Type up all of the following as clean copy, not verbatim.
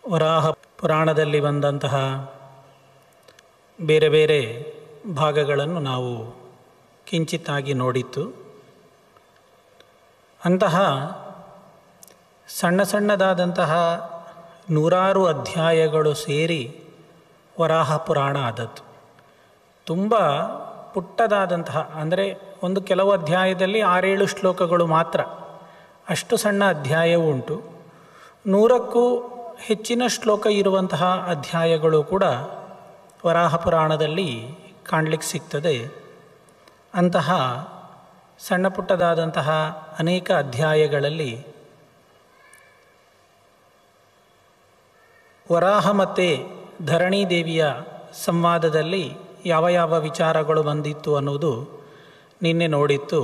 ವರಾಹ ಪುರಾಣದಲ್ಲಿ ಬಂದಂತಹ ಬೇರೆ ಬೇರೆ ಭಾಗಗಳನ್ನು ನಾವು ಕಿಂಚಿತ್ತಾಗಿ ನೋಡಿತ್ತು. ಅಂತಹ ಸಣ್ಣ ಸಣ್ಣದಾದಂತಹ ನೂರಾರು ಅಧ್ಯಾಯಗಳು ಸೇರಿ ವರಾಹ ಪುರಾಣ ಆದದ್ದು. ತುಂಬ ಪುಟ್ಟದಾದಂತಹ, ಅಂದರೆ ಒಂದು ಕೆಲವು ಅಧ್ಯಾಯದಲ್ಲಿ 6-7 ಶ್ಲೋಕಗಳು ಮಾತ್ರ, ಅಷ್ಟು ಸಣ್ಣ ಅಧ್ಯಾಯವೂ ಉಂಟು. 100ಕ್ಕೂ ಹೆಚ್ಚಿನ ಶ್ಲೋಕ ಇರುವಂತಹ ಅಧ್ಯಾಯಗಳು ಕೂಡ ವರಾಹ ಪುರಾಣದಲ್ಲಿ ಕಾಣಲಿಕ್ಕೆ ಸಿಗ್ತದೆ. ಅಂತಹ ಸಣ್ಣ ಪುಟ್ಟದಾದಂತಹ ಅನೇಕ ಅಧ್ಯಾಯಗಳಲ್ಲಿ ವರಾಹ ಮತ್ತು ಧರಣಿ ದೇವಿಯ ಸಂವಾದದಲ್ಲಿ ಯಾವ ಯಾವ ವಿಚಾರಗಳು ಬಂದಿತ್ತು ಅನ್ನೋದು ನಿನ್ನೆ ನೋಡಿತ್ತು.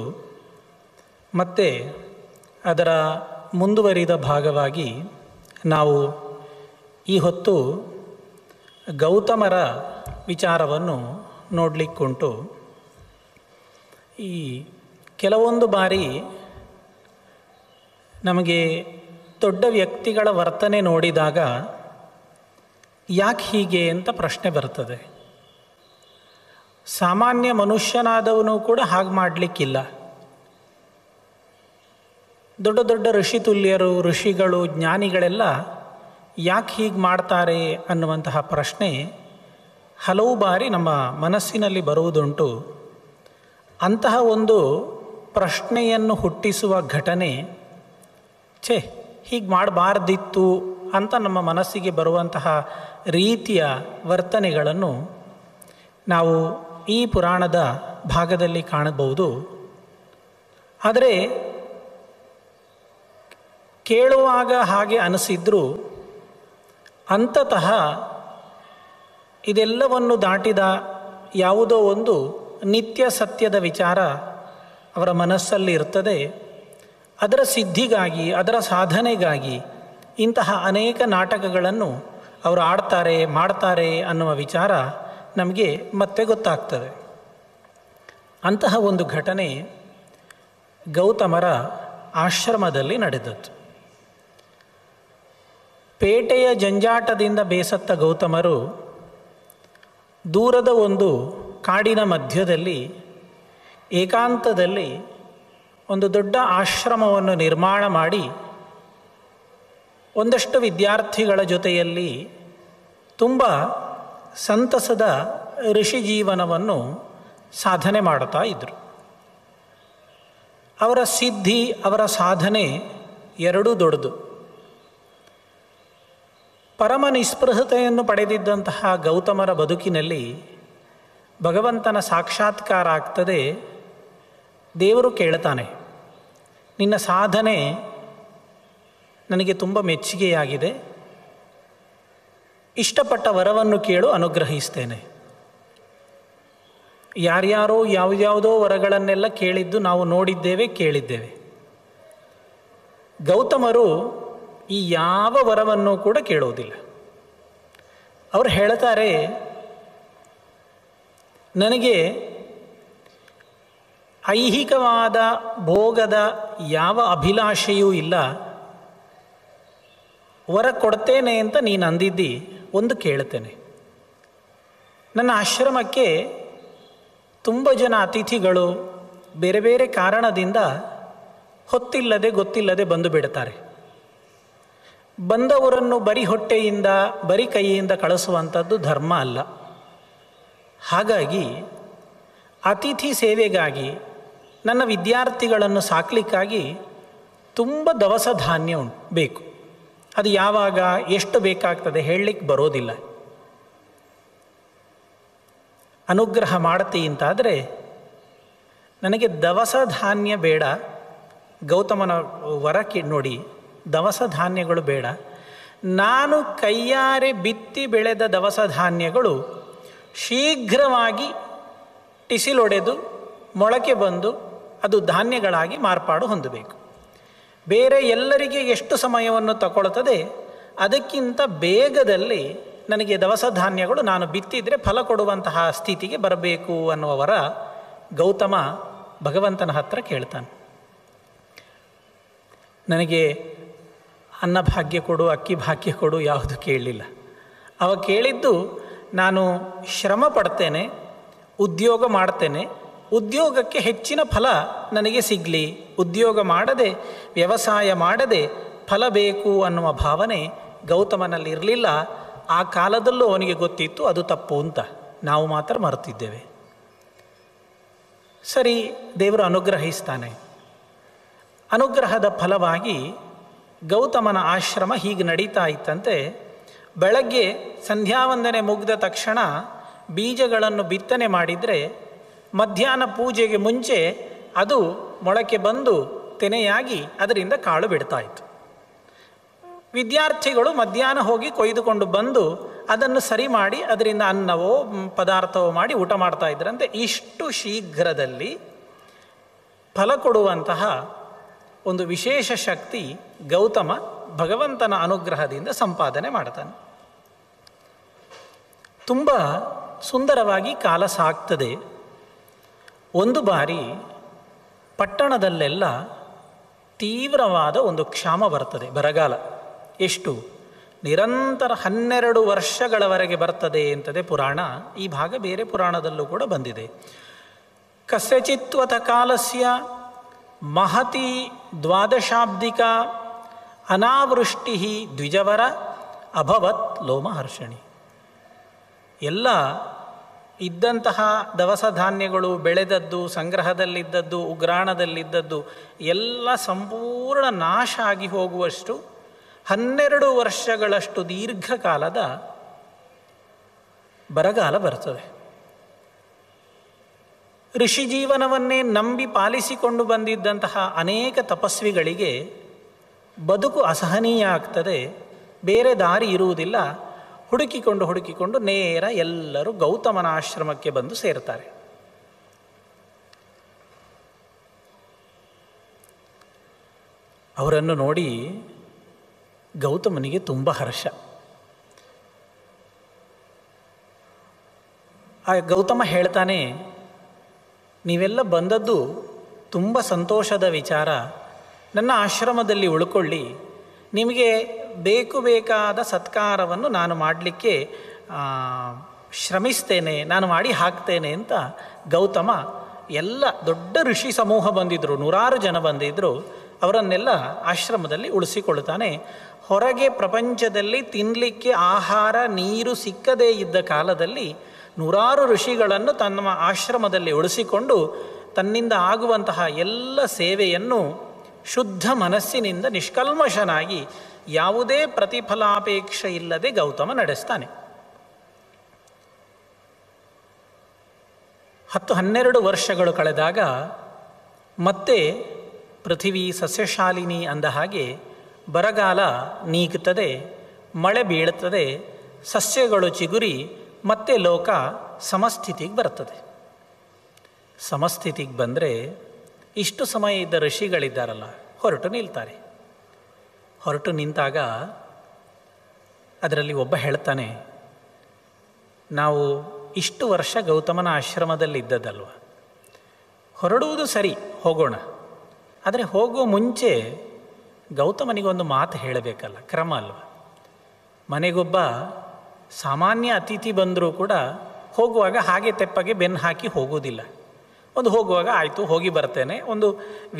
ಮತ್ತು ಅದರ ಮುಂದುವರಿದ ಭಾಗವಾಗಿ ನಾವು ಈ ಹೊತ್ತು ಗೌತಮರ ವಿಚಾರವನ್ನು ನೋಡಲಿಕ್ಕುಂಟು. ಈ ಕೆಲವೊಂದು ಬಾರಿ ನಮಗೆ ದೊಡ್ಡ ವ್ಯಕ್ತಿಗಳ ವರ್ತನೆ ನೋಡಿದಾಗ ಯಾಕೆ ಹೀಗೆ ಅಂತ ಪ್ರಶ್ನೆ ಬರ್ತದೆ. ಸಾಮಾನ್ಯ ಮನುಷ್ಯನಾದವನು ಕೂಡ ಹಾಗೆ ಮಾಡಲಿಕ್ಕಿಲ್ಲ. ದೊಡ್ಡ ದೊಡ್ಡ ಋಷಿತುಲ್ಯರು, ಋಷಿಗಳು, ಜ್ಞಾನಿಗಳೆಲ್ಲ ಯಾಕೆ ಹೀಗೆ ಮಾಡ್ತಾರೆ ಅನ್ನುವಂತಹ ಪ್ರಶ್ನೆ ಹಲವು ಬಾರಿ ನಮ್ಮ ಮನಸ್ಸಿನಲ್ಲಿ ಬರುವುದುಂಟು. ಅಂತಹ ಒಂದು ಪ್ರಶ್ನೆಯನ್ನು ಹುಟ್ಟಿಸುವ ಘಟನೆ, ಹೀಗೆ ಮಾಡಬಾರ್ದಿತ್ತು ಅಂತ ನಮ್ಮ ಮನಸ್ಸಿಗೆ ಬರುವಂತಹ ರೀತಿಯ ವರ್ತನೆಗಳನ್ನು ನಾವು ಈ ಪುರಾಣದ ಭಾಗದಲ್ಲಿ ಕಾಣಬಹುದು. ಆದರೆ ಕೇಳುವಾಗ ಹಾಗೆ ಅನಿಸಿದ್ರೂ ಅಂತತಃ ಇದೆಲ್ಲವನ್ನು ದಾಟಿದ ಯಾವುದೋ ಒಂದು ನಿತ್ಯ ಸತ್ಯದ ವಿಚಾರ ಅವರ ಮನಸ್ಸಲ್ಲಿ ಇರ್ತದೆ. ಅದರ ಸಿದ್ಧಿಗಾಗಿ, ಅದರ ಸಾಧನೆಗಾಗಿ ಇಂತಹ ಅನೇಕ ನಾಟಕಗಳನ್ನು ಅವರು ಆಡ್ತಾರೆ, ಮಾಡ್ತಾರೆ ಅನ್ನುವ ವಿಚಾರ ನಮಗೆ ಮತ್ತೆ ಗೊತ್ತಾಗ್ತದೆ. ಅಂತಹ ಒಂದು ಘಟನೆ ಗೌತಮರ ಆಶ್ರಮದಲ್ಲಿ ನಡೆದದ್ದು. ಪೇಟೆಯ ಜಂಜಾಟದಿಂದ ಬೇಸತ್ತ ಗೌತಮರು ದೂರದ ಒಂದು ಕಾಡಿನ ಮಧ್ಯದಲ್ಲಿ ಏಕಾಂತದಲ್ಲಿ ಒಂದು ದೊಡ್ಡ ಆಶ್ರಮವನ್ನು ನಿರ್ಮಾಣ ಮಾಡಿ ಒಂದಷ್ಟು ವಿದ್ಯಾರ್ಥಿಗಳ ಜೊತೆಯಲ್ಲಿ ತುಂಬ ಸಂತಸದ ಋಷಿ ಜೀವನವನ್ನು ಸಾಧನೆ ಮಾಡ್ತಾ ಇದ್ದರು. ಅವರ ಸಿದ್ಧಿ, ಅವರ ಸಾಧನೆ ಎರಡೂ ದೊಡ್ಡದು. ಪರಮ ನಿಸ್ಪೃಹತೆಯನ್ನು ಪಡೆದಿದ್ದಂತಹ ಗೌತಮರ ಬದುಕಿನಲ್ಲಿ ಭಗವಂತನ ಸಾಕ್ಷಾತ್ಕಾರ ಆಗ್ತದೆ. ದೇವರು ಕೇಳ್ತಾನೆ, ನಿನ್ನ ಸಾಧನೆ ನನಗೆ ತುಂಬ ಮೆಚ್ಚುಗೆಯಾಗಿದೆ, ಇಷ್ಟಪಟ್ಟ ವರವನ್ನು ಕೇಳು, ಅನುಗ್ರಹಿಸ್ತೇನೆ. ಯಾರ್ಯಾರೋ ಯಾವುದ್ಯಾವುದೋ ವರಗಳನ್ನೆಲ್ಲ ಕೇಳಿದ್ದು ನಾವು ನೋಡಿದ್ದೇವೆ, ಕೇಳಿದ್ದೇವೆ. ಗೌತಮರು ಈ ಯಾವ ವರವನ್ನು ಕೂಡ ಕೇಳೋದಿಲ್ಲ. ಅವರು ಹೇಳ್ತಾರೆ, ನನಗೆ ಐಹಿಕವಾದ ಭೋಗದ ಯಾವ ಅಭಿಲಾಷೆಯೂ ಇಲ್ಲ, ವರ ಕೊಡ್ತೇನೆ ಅಂತ ನೀನು ಅಂದಿದ್ದಿ, ಒಂದು ಕೇಳ್ತೇನೆ. ನನ್ನ ಆಶ್ರಮಕ್ಕೆ ತುಂಬ ಜನ ಅತಿಥಿಗಳು ಬೇರೆ ಬೇರೆ ಕಾರಣದಿಂದ ಹೊತ್ತಿಲ್ಲದೆ ಗೊತ್ತಿಲ್ಲದೆ ಬಂದು ಬಿಡ್ತಾರೆ. ಬಂದವರನ್ನು ಬರಿ ಹೊಟ್ಟೆಯಿಂದ, ಬರಿ ಕೈಯಿಂದ ಕಳಿಸುವಂಥದ್ದು ಧರ್ಮ ಅಲ್ಲ. ಹಾಗಾಗಿ ಅತಿಥಿ ಸೇವೆಗಾಗಿ, ನನ್ನ ವಿದ್ಯಾರ್ಥಿಗಳನ್ನು ಸಾಕಲಿಕ್ಕಾಗಿ ತುಂಬ ದವಸ ಧಾನ್ಯ ಬೇಕು. ಅದು ಯಾವಾಗ ಎಷ್ಟು ಬೇಕಾಗ್ತದೆ ಹೇಳಲಿಕ್ಕೆ ಬರೋದಿಲ್ಲ. ಅನುಗ್ರಹ ಮಾಡ್ತಿ ಅಂತಾದರೆ ನನಗೆ ದವಸ ಧಾನ್ಯ ಬೇಡ. ಗೌತಮನ ವರಕ್ಕೆ ನೋಡಿ, ದವಸ ಧಾನ್ಯಗಳು ಬೇಡ. ನಾನು ಕೈಯಾರೆ ಬಿತ್ತಿ ಬೆಳೆದ ದವಸ ಧಾನ್ಯಗಳು ಶೀಘ್ರವಾಗಿ ಟಿಸಿಲೊಡೆದು ಮೊಳಕೆ ಬಂದು ಅದು ಧಾನ್ಯಗಳಾಗಿ ಮಾರ್ಪಾಡು ಹೊಂದಬೇಕು. ಬೇರೆ ಎಲ್ಲರಿಗೆ ಎಷ್ಟು ಸಮಯವನ್ನು ತಗೊಳ್ತದೆ ಅದಕ್ಕಿಂತ ಬೇಗದಲ್ಲಿ ನನಗೆ ದವಸ ಧಾನ್ಯಗಳು ನಾನು ಬಿತ್ತಿದರೆ ಫಲ ಕೊಡುವಂತಹ ಸ್ಥಿತಿಗೆ ಬರಬೇಕು ಅನ್ನುವವರ ಗೌತಮ ಭಗವಂತನ ಹತ್ರ ಕೇಳ್ತಾನೆ. ನನಗೆ ಅನ್ನಭಾಗ್ಯ ಕೊಡು, ಅಕ್ಕಿ ಭಾಗ್ಯ ಕೊಡು ಯಾವುದು ಕೇಳಲಿಲ್ಲ. ಅವ ಕೇಳಿದ್ದು, ನಾನು ಶ್ರಮ ಪಡ್ತೇನೆ, ಉದ್ಯೋಗ ಮಾಡ್ತೇನೆ, ಉದ್ಯೋಗಕ್ಕೆ ಹೆಚ್ಚಿನ ಫಲ ನನಗೆ ಸಿಗಲಿ, ಉದ್ಯೋಗ ಮಾಡದೆ ವ್ಯವಸಾಯ ಮಾಡದೆ ಫಲ ಬೇಕು ಅನ್ನುವ ಭಾವನೆ ಗೌತಮನಲ್ಲಿ ಇರಲಿಲ್ಲ. ಆ ಕಾಲದಲ್ಲೂ ಅವನಿಗೆ ಗೊತ್ತಿತ್ತು ಅದು ತಪ್ಪು ಅಂತ. ನಾವು ಮಾತ್ರ ಮರೆತಿದ್ದೇವೆ. ಸರಿ, ದೇವರು ಅನುಗ್ರಹಿಸ್ತಾನೆ. ಅನುಗ್ರಹದ ಫಲವಾಗಿ ಗೌತಮನ ಆಶ್ರಮ ಹೀಗೆ ನಡೀತಾ ಇತ್ತಂತೆ. ಬೆಳಗ್ಗೆ ಸಂಧ್ಯಾವಂದನೆ ಮುಗಿದ ತಕ್ಷಣ ಬೀಜಗಳನ್ನು ಬಿತ್ತನೆ ಮಾಡಿದರೆ ಮಧ್ಯಾಹ್ನ ಪೂಜೆಗೆ ಮುಂಚೆ ಅದು ಮೊಳಕೆ ಬಂದು ತೆನೆಯಾಗಿ ಅದರಿಂದ ಕಾಳು ಬಿಡ್ತಾ ಇತ್ತು. ವಿದ್ಯಾರ್ಥಿಗಳು ಮಧ್ಯಾಹ್ನ ಹೋಗಿ ಕೊಯ್ದುಕೊಂಡು ಬಂದು ಅದನ್ನು ಸರಿ ಮಾಡಿ ಅದರಿಂದ ಅನ್ನವೋ ಪದಾರ್ಥವೋ ಮಾಡಿ ಊಟ ಮಾಡ್ತಾ ಇದ್ರಂತೆ. ಇಷ್ಟು ಶೀಘ್ರದಲ್ಲಿ ಫಲ ಕೊಡುವಂತಹ ಒಂದು ವಿಶೇಷ ಶಕ್ತಿ ಗೌತಮ ಭಗವಂತನ ಅನುಗ್ರಹದಿಂದ ಸಂಪಾದನೆ ಮಾಡ್ತಾನೆ. ತುಂಬ ಸುಂದರವಾಗಿ ಕಾಲ ಸಾಗ್ತದೆ. ಒಂದು ಬಾರಿ ಪಟ್ಟಣದಲ್ಲೆಲ್ಲ ತೀವ್ರವಾದ ಒಂದು ಕ್ಷಾಮ ಬರ್ತದೆ, ಬರಗಾಲ. ಎಷ್ಟು? ನಿರಂತರ 12 ವರ್ಷಗಳವರೆಗೆ ಬರ್ತದೆ ಅಂತದೆ ಪುರಾಣ. ಈ ಭಾಗ ಬೇರೆ ಪುರಾಣದಲ್ಲೂ ಕೂಡ ಬಂದಿದೆ. ಕಸ್ಯಚಿತ್ವತ ಕಾಲಸ್ಯ ಮಹತಿ ದ್ವಾದಶಾಬ್ದಿಕ ಅನಾವೃಷ್ಟಿ ದ್ವಿಜವರ ಅಭವತ್ ಲೋಮಹರ್ಷಣಿ. ಎಲ್ಲ ಇದ್ದಂತಹ ದವಸ ಧಾನ್ಯಗಳು ಬೆಳೆದದ್ದು, ಸಂಗ್ರಹದಲ್ಲಿದ್ದದ್ದು, ಉಗ್ರಾಣದಲ್ಲಿದ್ದದ್ದು ಎಲ್ಲ ಸಂಪೂರ್ಣ ನಾಶ ಆಗಿ ಹೋಗುವಷ್ಟು 12 ವರ್ಷಗಳಷ್ಟು ದೀರ್ಘಕಾಲದ ಬರಗಾಲ ಬರ್ತದೆ. ಋಷಿ ಜೀವನವನ್ನೇ ನಂಬಿ ಪಾಲಿಸಿಕೊಂಡು ಬಂದಿದ್ದಂತಹ ಅನೇಕ ತಪಸ್ವಿಗಳಿಗೆ ಬದುಕು ಅಸಹನೀಯ ಆಗ್ತದೆ. ಬೇರೆ ದಾರಿ ಇರುವುದಿಲ್ಲ. ಹುಡುಕಿಕೊಂಡು ನೇರ ಎಲ್ಲರೂ ಗೌತಮನ ಆಶ್ರಮಕ್ಕೆ ಬಂದು ಸೇರ್ತಾರೆ. ಅವರನ್ನು ನೋಡಿ ಗೌತಮನಿಗೆ ತುಂಬ ಹರ್ಷ. ಆ ಗೌತಮ ಹೇಳ್ತಾನೆ, ನೀವೆಲ್ಲ ಬಂದದ್ದು ತುಂಬ ಸಂತೋಷದ ವಿಚಾರ. ನನ್ನ ಆಶ್ರಮದಲ್ಲಿ ಉಳ್ಕೊಳ್ಳಿ, ನಿಮಗೆ ಬೇಕಾದ ಸತ್ಕಾರವನ್ನು ನಾನು ಮಾಡಲಿಕ್ಕೆ ಶ್ರಮಿಸ್ತೇನೆ, ನಾನು ಮಾಡಿ ಹಾಕ್ತೇನೆ ಅಂತ ಗೌತಮ ಎಲ್ಲ ದೊಡ್ಡ ಋಷಿ ಸಮೂಹ ಬಂದಿದ್ದರು, 100 ಜನ ಬಂದಿದ್ದರು. ಅವರನ್ನೆಲ್ಲ ಆಶ್ರಮದಲ್ಲಿ ಉಳಿಸಿಕೊಳ್ತಾನೆ. ಹೊರಗೆ ಪ್ರಪಂಚದಲ್ಲಿ ತಿನ್ನಲಿಕ್ಕೆ ಆಹಾರ ನೀರು ಸಿಕ್ಕದೇ ಇದ್ದ ಕಾಲದಲ್ಲಿ 100 ಋಷಿಗಳನ್ನು ತನ್ನ ಆಶ್ರಮದಲ್ಲಿ ಉಳಿಸಿಕೊಂಡು ತನ್ನಿಂದ ಆಗುವಂತಹ ಎಲ್ಲ ಸೇವೆಯನ್ನು ಶುದ್ಧ ಮನಸ್ಸಿನಿಂದ ನಿಷ್ಕಲ್ಮಶನಾಗಿ ಯಾವುದೇ ಪ್ರತಿಫಲಾಪೇಕ್ಷೆ ಇಲ್ಲದೆ ಗೌತಮ ನಡೆಸ್ತಾನೆ. 10-12 ವರ್ಷಗಳು ಕಳೆದಾಗ ಮತ್ತೆ ಪೃಥಿವಿ ಸಸ್ಯಶಾಲಿನಿ ಅಂದ ಹಾಗೆ ಬರಗಾಲ ನೀಗುತ್ತದೆ, ಮಳೆ ಬೀಳುತ್ತದೆ, ಸಸ್ಯಗಳು ಚಿಗುರಿ ಮತ್ತೆ ಲೋಕ ಸಮಸ್ಥಿತಿಗೆ ಬರ್ತದೆ. ಸಮಸ್ಥಿತಿಗೆ ಬಂದರೆ ಇಷ್ಟು ಸಮಯ ಇದ್ದ ಋಷಿಗಳಿದ್ದಾರಲ್ಲ ಹೊರಟು ನಿಲ್ತಾರೆ. ಹೊರಟು ನಿಂತಾಗ ಅದರಲ್ಲಿ ಒಬ್ಬ ಹೇಳ್ತಾನೆ, ನಾವು ಇಷ್ಟು ವರ್ಷ ಗೌತಮನ ಆಶ್ರಮದಲ್ಲಿದ್ದದ್ದಲ್ವ, ಹೊರಡುವುದು ಸರಿ, ಹೋಗೋಣ. ಆದರೆ ಹೋಗೋ ಮುಂಚೆ ಗೌತಮನಿಗೊಂದು ಮಾತು ಹೇಳಬೇಕಲ್ಲ, ಕ್ರಮ ಅಲ್ವ. ಮನೆಗೊಬ್ಬ ಸಾಮಾನ್ಯ ಅತಿಥಿ ಬಂದರೂ ಕೂಡ ಹೋಗುವಾಗ ಹಾಗೆ ತೆಪ್ಪಗೆ ಬೆನ್ನು ಹಾಕಿ ಹೋಗೋದಿಲ್ಲ. ಒಂದು ಹೋಗುವಾಗ ಆಯಿತು ಹೋಗಿ ಬರ್ತೇನೆ, ಒಂದು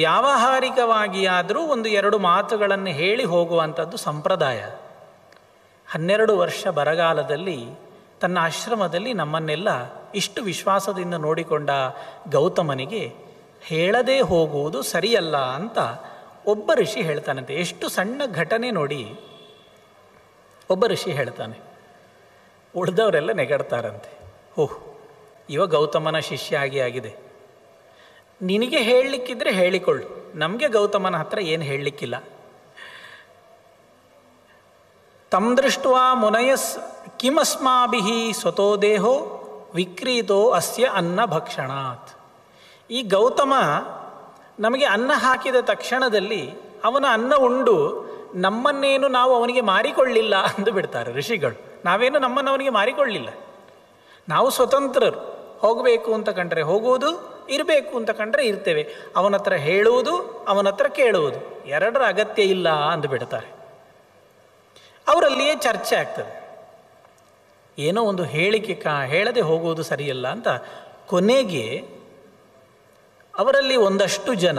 ವ್ಯಾವಹಾರಿಕವಾಗಿ ಆದರೂ 1-2 ಮಾತುಗಳನ್ನು ಹೇಳಿ ಹೋಗುವಂಥದ್ದು ಸಂಪ್ರದಾಯ. 12 ವರ್ಷ ಬರಗಾಲದಲ್ಲಿ ತನ್ನ ಆಶ್ರಮದಲ್ಲಿ ನಮ್ಮನ್ನೆಲ್ಲ ಇಷ್ಟು ವಿಶ್ವಾಸದಿಂದ ನೋಡಿಕೊಂಡ ಗೌತಮನಿಗೆ ಹೇಳದೇ ಹೋಗುವುದು ಸರಿಯಲ್ಲ ಅಂತ ಒಬ್ಬ ಋಷಿ ಹೇಳ್ತಾನಂತೆ. ಎಷ್ಟು ಸಣ್ಣ ಘಟನೆ ನೋಡಿ. ಒಬ್ಬ ಋಷಿ ಹೇಳ್ತಾನೆ, ಉಳಿದವರೆಲ್ಲ ನೆಗಡ್ತಾರಂತೆ, ಓಹ್ ಇವ ಗೌತಮನ ಶಿಷ್ಯ ಆಗಿದೆ, ನಿನಗೆ ಹೇಳಲಿಕ್ಕಿದ್ರೆ ಹೇಳಿಕೊಳ್ಳು, ನಮಗೆ ಗೌತಮನ ಹತ್ರ ಏನು ಹೇಳಲಿಕ್ಕಿಲ್ಲ. ತಂ ದೃಷ್ಟ್ವಾ ಮುನಯಸ್ ಕಿಮಸ್ಮಾಭಿಃ ಸ್ವತೋ ದೇಹೋ ವಿಕ್ರೀತೋ ಅಸ್ಯ ಅನ್ನ ಭಕ್ಷಣಾತ್. ಈ ಗೌತಮ ನಮಗೆ ಅನ್ನ ಹಾಕಿದ ತಕ್ಷಣದಲ್ಲಿ ಅವನ ಅನ್ನ ಉಂಡು ನಮ್ಮನ್ನೇನು ನಾವು ಅವನಿಗೆ ಮಾರಿಕೊಳ್ಳಿಲ್ಲ ಅಂದು ಬಿಡ್ತಾರೆ ಋಷಿಗಳು. ನಾವೇನು ನಮ್ಮನ್ನು ಅವನಿಗೆ ಮಾರಿಕೊಳ್ಳಿಲ್ಲ, ನಾವು ಸ್ವತಂತ್ರರು. ಹೋಗಬೇಕು ಅಂತ ಕಂಡ್ರೆ ಹೋಗುವುದು, ಇರಬೇಕು ಅಂತ ಕಂಡ್ರೆ ಇರ್ತೇವೆ. ಅವನ ಹತ್ರ ಹೇಳುವುದು, ಅವನ ಹತ್ರ ಕೇಳುವುದು, ಎರಡರ ಅಗತ್ಯ ಇಲ್ಲ ಅಂದು ಬಿಡ್ತಾರೆ. ಅವರಲ್ಲಿಯೇ ಚರ್ಚೆ ಆಗ್ತದೆ. ಏನೋ ಒಂದು ಹೇಳಿಕೆ ಹೇಳದೆ ಹೋಗುವುದು ಸರಿಯಲ್ಲ ಅಂತ ಕೊನೆಗೆ ಅವರಲ್ಲಿ ಒಂದಷ್ಟು ಜನ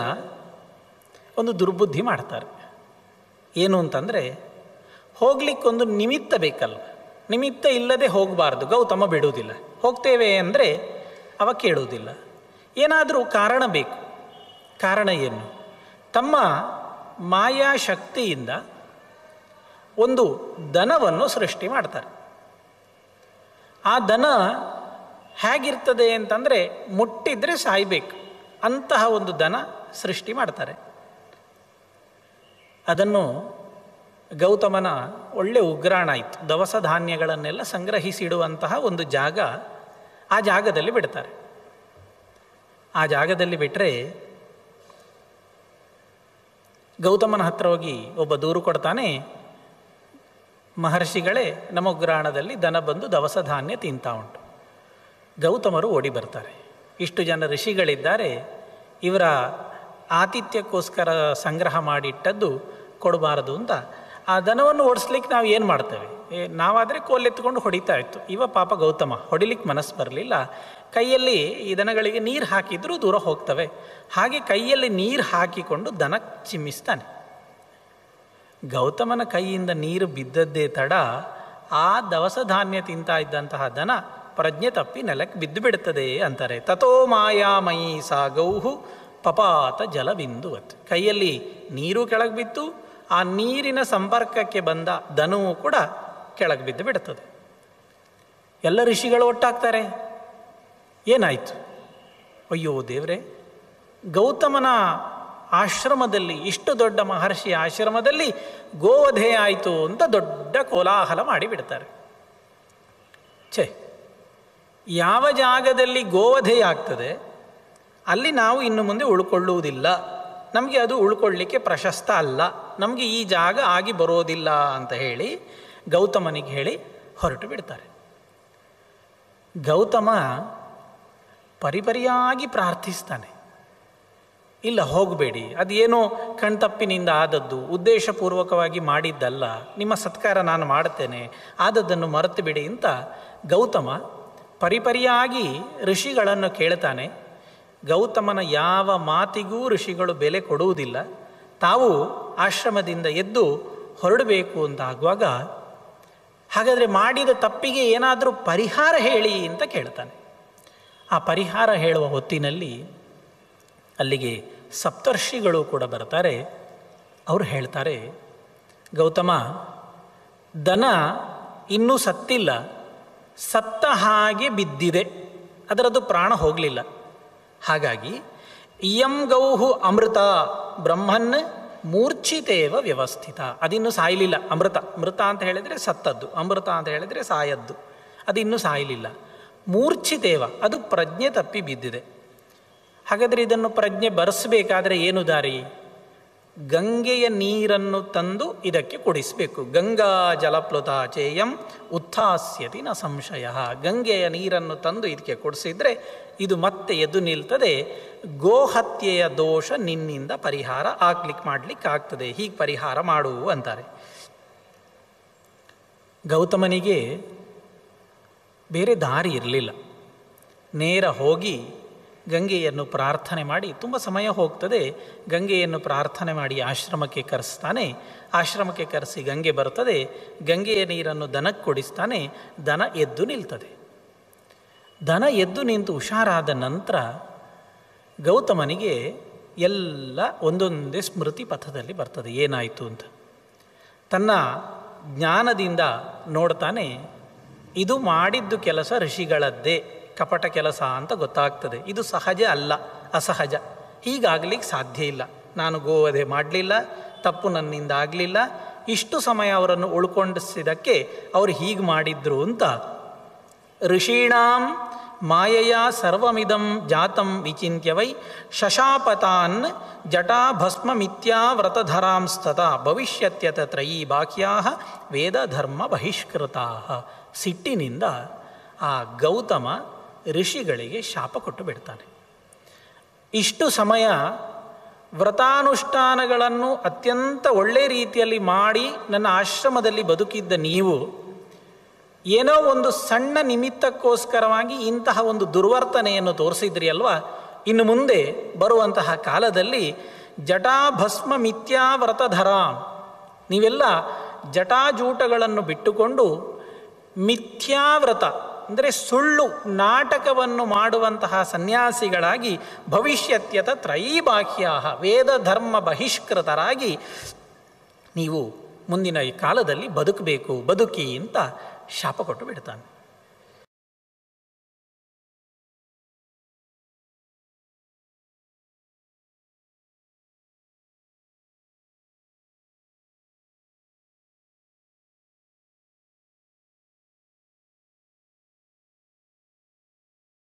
ಒಂದು ದುರ್ಬುದ್ಧಿ ಮಾಡ್ತಾರೆ. ಏನು ಅಂತಂದರೆ, ಹೋಗ್ಲಿಕ್ಕೊಂದು ನಿಮಿತ್ತ ಬೇಕಲ್ಲ, ನಿಮಿತ್ತ ಇಲ್ಲದೆ ಹೋಗಬಾರ್ದು. ಗೌತಮ ಬಿಡುವುದಿಲ್ಲ. ಹೋಗ್ತೇವೆ ಅಂದರೆ ಅವ ಕೇಳುವುದಿಲ್ಲ. ಏನಾದರೂ ಕಾರಣ ಬೇಕು. ಕಾರಣ ಏನು? ತಮ್ಮ ಮಾಯಾಶಕ್ತಿಯಿಂದ ಒಂದು ದನವನ್ನು ಸೃಷ್ಟಿ ಮಾಡ್ತಾರೆ. ಆ ದನ ಹೇಗಿರ್ತದೆ ಅಂತಂದರೆ ಮುಟ್ಟಿದ್ರೆ ಸಾಯಬೇಕು ಅಂತಹ ಒಂದು ದನ ಸೃಷ್ಟಿ ಮಾಡ್ತಾರೆ. ಅದನ್ನು ಗೌತಮನ ಒಳ್ಳೆ ಉಗ್ರಾಣ ಇತ್ತು. ದವಸ ಧಾನ್ಯಗಳನ್ನೆಲ್ಲ ಸಂಗ್ರಹಿಸಿಡುವಂತಹ ಒಂದು ಜಾಗ, ಆ ಜಾಗದಲ್ಲಿ ಬಿಡ್ತಾರೆ. ಆ ಜಾಗದಲ್ಲಿ ಬಿಟ್ಟರೆ ಗೌತಮನ ಹತ್ರ ಹೋಗಿ ಒಬ್ಬ ದೂರು ಕೊಡ್ತಾನೆ, ಮಹರ್ಷಿಗಳೇ, ನಮ್ಮ ಉಗ್ರಾಣದಲ್ಲಿ ದನ ಬಂದು ದವಸ ಧಾನ್ಯ ತಿಂತಾ ಉಂಟು. ಗೌತಮರು ಓಡಿ ಬರ್ತಾರೆ. ಇಷ್ಟು ಜನ ಋಷಿಗಳಿದ್ದಾರೆ, ಇವರ ಆತಿಥ್ಯಕ್ಕೋಸ್ಕರ ಸಂಗ್ರಹ ಮಾಡಿಟ್ಟದ್ದು ಕೊಡಬಾರದು ಅಂತ. ಆ ದನವನ್ನು ಓಡಿಸ್ಲಿಕ್ಕೆ ನಾವು ಏನು ಮಾಡ್ತೇವೆ? ನಾವಾದರೆ ಕೋಲೆತ್ಕೊಂಡು ಹೊಡಿತಾ ಇತ್ತು. ಇವ ಪಾಪ ಗೌತಮ ಹೊಡಿಲಿಕ್ಕೆ ಮನಸ್ಸು ಬರಲಿಲ್ಲ. ಕೈಯಲ್ಲಿ ಈ ದನಗಳಿಗೆ ನೀರು ಹಾಕಿದರೂ ದೂರ ಹೋಗ್ತವೆ. ಹಾಗೆ ಕೈಯಲ್ಲಿ ನೀರು ಹಾಕಿಕೊಂಡು ದನ ಚಿಮ್ಮಿಸ್ತಾನೆ. ಗೌತಮನ ಕೈಯಿಂದ ನೀರು ಬಿದ್ದದ್ದೇ ತಡ ಆ ದವಸ ಧಾನ್ಯ ತಿಂತಾ ಇದ್ದಂತಹ ದನ ಪ್ರಜ್ಞೆ ತಪ್ಪಿ ನೆಲಕ್ಕೆ ಬಿದ್ದು ಬಿಡುತ್ತದೆ ಅಂತಾರೆ. ತಥೋ ಮಾಯಾಮಯಿ ಸಾ ಗೌಹು ಪಪಾತ ಜಲಬಿಂದುವತ್. ಕೈಯಲ್ಲಿ ನೀರು ಕೆಳಗೆ ಬಿತ್ತು, ಆ ನೀರಿನ ಸಂಪರ್ಕಕ್ಕೆ ಬಂದ ದನವೂ ಕೂಡ ಕೆಳಗೆ ಬಿದ್ದು ಬಿಡುತ್ತದೆ. ಎಲ್ಲ ಋಷಿಗಳು ಒಟ್ಟಾಗ್ತಾರೆ. ಏನಾಯಿತು? ಅಯ್ಯೋ ದೇವರೇ, ಗೌತಮನ ಆಶ್ರಮದಲ್ಲಿ, ಇಷ್ಟು ದೊಡ್ಡ ಮಹರ್ಷಿಯ ಆಶ್ರಮದಲ್ಲಿ ಗೋವಧೆ ಆಯಿತು ಅಂತ ದೊಡ್ಡ ಕೋಲಾಹಲ ಮಾಡಿಬಿಡ್ತಾರೆ. ಛೇ, ಯಾವ ಜಾಗದಲ್ಲಿ ಗೋವಧೆ ಆಗ್ತದೆ ಅಲ್ಲಿ ನಾವು ಇನ್ನು ಮುಂದೆ ಉಳ್ಕೊಳ್ಳುವುದಿಲ್ಲ, ನಮಗೆ ಅದು ಉಳ್ಕೊಳ್ಳಿಕ್ಕೆ ಪ್ರಶಸ್ತ ಅಲ್ಲ, ನಮಗೆ ಈ ಜಾಗ ಆಗಿ ಬರೋದಿಲ್ಲ ಅಂತ ಹೇಳಿ ಗೌತಮನಿಗೆ ಹೇಳಿ ಹೊರಟು ಬಿಡ್ತಾರೆ. ಗೌತಮ ಪರಿಪರಿಯಾಗಿ ಪ್ರಾರ್ಥಿಸ್ತಾನೆ, ಇಲ್ಲ ಹೋಗಬೇಡಿ, ಅದೇನೋ ಕಣ್ತಪ್ಪಿನಿಂದ ಆದದ್ದು, ಉದ್ದೇಶಪೂರ್ವಕವಾಗಿ ಮಾಡಿದ್ದಲ್ಲ, ನಿಮ್ಮ ಸತ್ಕಾರ ನಾನು ಮಾಡುತ್ತೇನೆ, ಆದದ್ದನ್ನು ಮರೆತು ಬಿಡಿ ಅಂತ ಗೌತಮ ಪರಿಪರಿಯಾಗಿ ಋಷಿಗಳನ್ನು ಕೇಳ್ತಾನೆ. ಗೌತಮನ ಯಾವ ಮಾತಿಗೂ ಋಷಿಗಳು ಬೆಲೆ ಕೊಡುವುದಿಲ್ಲ. ತಾವು ಆಶ್ರಮದಿಂದ ಎದ್ದು ಹೊರಡಬೇಕು ಅಂತ ಆಗುವಾಗ, ಹಾಗಾದರೆ ಮಾಡಿದ ತಪ್ಪಿಗೆ ಏನಾದರೂ ಪರಿಹಾರ ಹೇಳಿ ಅಂತ ಕೇಳ್ತಾನೆ. ಆ ಪರಿಹಾರ ಹೇಳುವ ಹೊತ್ತಿನಲ್ಲಿ ಅಲ್ಲಿಗೆ ಸಪ್ತರ್ಷಿಗಳು ಕೂಡ ಬರ್ತಾರೆ. ಅವರು ಹೇಳ್ತಾರೆ, ಗೌತಮ, ದನ ಇನ್ನೂ ಸತ್ತಿಲ್ಲ, ಸತ್ತ ಹಾಗೆ ಬಿದ್ದಿದೆ, ಅದರದ್ದು ಪ್ರಾಣ ಹೋಗಲಿಲ್ಲ. ಹಾಗಾಗಿ ಇಯಂ ಗೌಹು ಅಮೃತ ಬ್ರಹ್ಮನ್ ಮೂರ್ಛಿತೇವ ವ್ಯವಸ್ಥಿತ. ಅದಿನ್ನೂ ಸಾಯಲಿಲ್ಲ. ಮೃತ ಅಂತ ಹೇಳಿದರೆ ಸತ್ತದ್ದು, ಅಮೃತ ಅಂತ ಹೇಳಿದರೆ ಸಾಯದ್ದು, ಅದಿನ್ನೂ ಸಾಯಲಿಲ್ಲ. ಮೂರ್ಛಿತೇವ, ಅದು ಪ್ರಜ್ಞೆ ತಪ್ಪಿ ಬಿದ್ದಿದೆ. ಹಾಗಾದರೆ ಇದನ್ನು ಪ್ರಜ್ಞೆ ಬರೆಸಬೇಕಾದ್ರೆ ಏನು ದಾರಿ? ಗಂಗೆಯ ನೀರನ್ನು ತಂದು ಇದಕ್ಕೆ ಕುಡಿಸಬೇಕು. ಗಂಗಾ ಜಲಪ್ಲುತ ಚೇಯಂ ಉತ್ಥಾಸ್ಯತಿ ನ ಸಂಶಯ. ಗಂಗೆಯ ನೀರನ್ನು ತಂದು ಇದಕ್ಕೆ ಕುಡಿಸಿದ್ರೆ ಇದು ಮತ್ತೆ ಎದ್ದು ನಿಲ್ತದೆ. ಗೋಹತ್ಯೆಯ ದೋಷ ನಿನ್ನಿಂದ ಪರಿಹಾರ ಮಾಡ್ಲಿಕ್ಕೆ ಆಗ್ತದೆ, ಹೀಗೆ ಪರಿಹಾರ ಮಾಡು ಅಂತಾರೆ. ಗೌತಮನಿಗೆ ಬೇರೆ ದಾರಿ ಇರಲಿಲ್ಲ. ನೇರ ಹೋಗಿ ಗಂಗೆಯನ್ನು ಪ್ರಾರ್ಥನೆ ಮಾಡಿ, ತುಂಬ ಸಮಯ ಹೋಗ್ತದೆ, ಗಂಗೆಯನ್ನು ಪ್ರಾರ್ಥನೆ ಮಾಡಿ ಆಶ್ರಮಕ್ಕೆ ಕರೆಸ್ತಾನೆ. ಆಶ್ರಮಕ್ಕೆ ಕರೆಸಿ ಗಂಗೆ ಬರ್ತದೆ, ಗಂಗೆಯ ನೀರನ್ನು ದನಕ್ಕೆ ಕೊಡಿಸ್ತಾನೆ. ದನ ಎದ್ದು ನಿಲ್ತದೆ. ದನ ಎದ್ದು ನಿಂತು ಹುಷಾರಾದ ನಂತರ ಗೌತಮನಿಗೆ ಎಲ್ಲ ಒಂದೊಂದೇ ಸ್ಮೃತಿ ಪಥದಲ್ಲಿ ಬರ್ತದೆ, ಏನಾಯಿತು ಅಂತ. ತನ್ನ ಜ್ಞಾನದಿಂದ ನೋಡ್ತಾನೆ, ಇದು ಮಾಡಿದ್ದು ಕೆಲಸ ಋಷಿಗಳದ್ದೇ, ಕಪಟ ಕೆಲಸ ಅಂತ ಗೊತ್ತಾಗ್ತದೆ. ಇದು ಸಹಜ ಅಲ್ಲ, ಅಸಹಜ, ಹೀಗಾಗಲಿಕ್ಕೆ ಸಾಧ್ಯ ಇಲ್ಲ. ನಾನು ಗೋವಧೆ ಮಾಡಲಿಲ್ಲ, ತಪ್ಪು ನನ್ನಿಂದ ಆಗಲಿಲ್ಲ, ಇಷ್ಟು ಸಮಯ ಅವರನ್ನು ಉಳ್ಕೊಂಡಿಸಿದ್ದಕ್ಕೆ ಅವರು ಹೀಗೆ ಮಾಡಿದ್ರು ಅಂತ ಋಷೀಣಾಂ ಮಾಯೆಯ ಸರ್ವಮಿದಂ ಜಾತಂ ವಿಚಿಂತ್ಯ ವೈ ಶಶಾಪತಾನ್ ಜಟಾ ಭಸ್ಮಮಿತ್ಯಾ ವ್ರತಧರಾಂಸ್ತತ ಭವಿಷ್ಯತ್ಯತ ತ್ರಯೀ ಬಾಕ್ಯಾ ವೇದ ಧರ್ಮ ಬಹಿಷ್ಕೃತಾ. ಸಿಟ್ಟಿನಿಂದ ಆ ಗೌತಮ ಋಷಿಗಳಿಗೆ ಶಾಪ ಕೊಟ್ಟು ಬಿಡ್ತಾನೆ. ಇಷ್ಟು ಸಮಯ ವ್ರತಾನುಷ್ಠಾನಗಳನ್ನು ಅತ್ಯಂತ ಒಳ್ಳೆಯ ರೀತಿಯಲ್ಲಿ ಮಾಡಿ ನನ್ನ ಆಶ್ರಮದಲ್ಲಿ ಬದುಕಿದ್ದ ನೀವು ಏನೋ ಒಂದು ಸಣ್ಣ ನಿಮಿತ್ತಕ್ಕೋಸ್ಕರವಾಗಿ ಇಂತಹ ಒಂದು ದುರ್ವರ್ತನೆಯನ್ನು ತೋರಿಸಿದ್ರಿ ಅಲ್ವಾ. ಇನ್ನು ಮುಂದೆ ಬರುವಂತಹ ಕಾಲದಲ್ಲಿ ಜಟಾಭಸ್ಮ ಮಿಥ್ಯಾವ್ರತಧರ, ನೀವೆಲ್ಲ ಜಟಾಜೂಟಗಳನ್ನು ಬಿಟ್ಟುಕೊಂಡು ಮಿಥ್ಯಾವ್ರತ ಅಂದರೆ ಸುಳ್ಳು ನಾಟಕವನ್ನು ಮಾಡುವಂತಹ ಸನ್ಯಾಸಿಗಳಾಗಿ ಭವಿಷ್ಯತ್ಯತ ತ್ರಯೀಬಾಹ್ಯ ವೇದ ಧರ್ಮ ಬಹಿಷ್ಕೃತರಾಗಿ ನೀವು ಮುಂದಿನ ಈ ಕಾಲದಲ್ಲಿ ಬದುಕಬೇಕು, ಬದುಕಿ ಅಂತ ಶಾಪ ಕೊಟ್ಟು ಬಿಡ್ತಾನೆ.